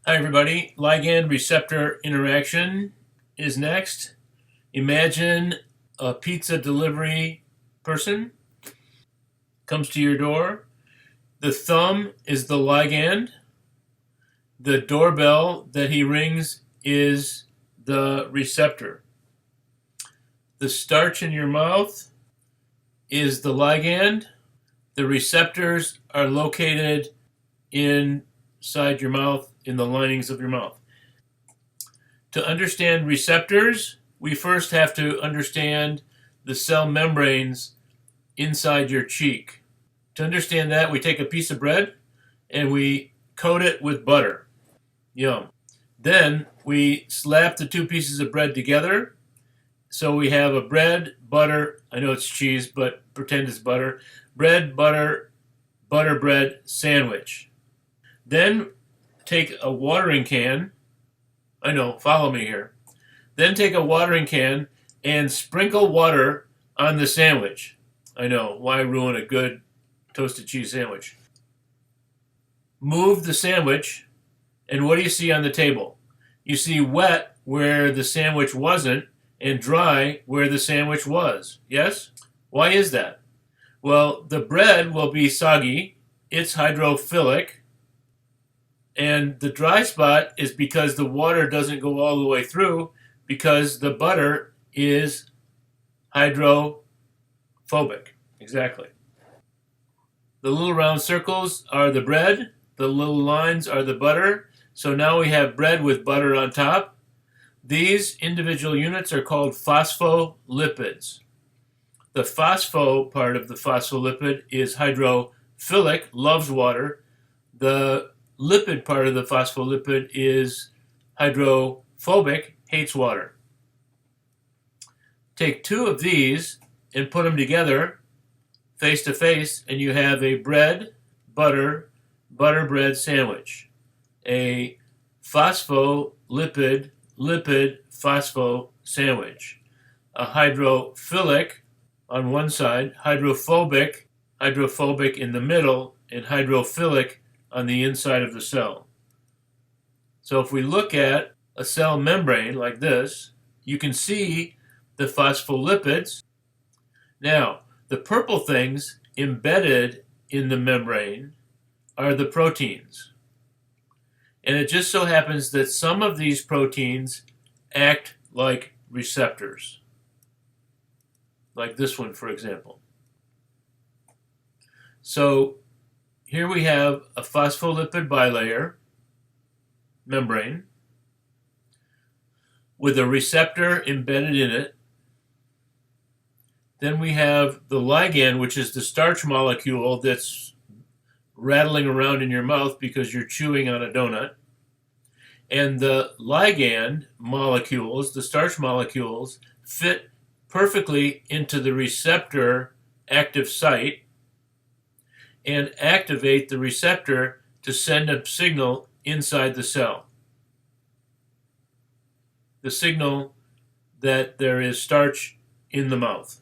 Hi everybody, ligand receptor interaction is next. Imagine a pizza delivery person comes to your door. The thumb is the ligand. The doorbell that he rings is the receptor. The starch in your mouth is the ligand. The receptors are located inside your mouth, in the linings of your mouth. To understand receptors, we first have to understand the cell membranes inside your cheek. To understand that, we take a piece of bread and we coat it with butter. Yum. Then we slap the two pieces of bread together. So we have a bread, butter, I know it's cheese, but pretend it's butter, bread, butter, butter bread sandwich. Then take a watering can, I know, follow me here. Then take a watering can and sprinkle water on the sandwich. I know, why ruin a good toasted cheese sandwich? Move the sandwich, and what do you see on the table? You see wet where the sandwich wasn't and dry where the sandwich was. Yes? Why is that? Well, the bread will be soggy, it's hydrophilic, and the dry spot is because the water doesn't go all the way through because the butter is hydrophobic. Exactly. The little round circles are the bread. The little lines are the butter. So now we have bread with butter on top. These individual units are called phospholipids. The phospho part of the phospholipid is hydrophilic, loves water. The lipid part of the phospholipid is hydrophobic, hates water. Take two of these and put them together face to face, and you have a bread, butter, butter bread sandwich. A phospholipid, lipid, phospho sandwich. A hydrophilic on one side, hydrophobic in the middle, and hydrophilic on the inside of the cell. So if we look at a cell membrane like this, you can see the phospholipids. Now, the purple things embedded in the membrane are the proteins. And it just so happens that some of these proteins act like receptors. Like this one, for example. So here we have a phospholipid bilayer membrane with a receptor embedded in it. Then we have the ligand, which is the starch molecule that's rattling around in your mouth because you're chewing on a donut. And the ligand molecules, the starch molecules, fit perfectly into the receptor active site and activate the receptor to send a signal inside the cell. The signal that there is starch in the mouth.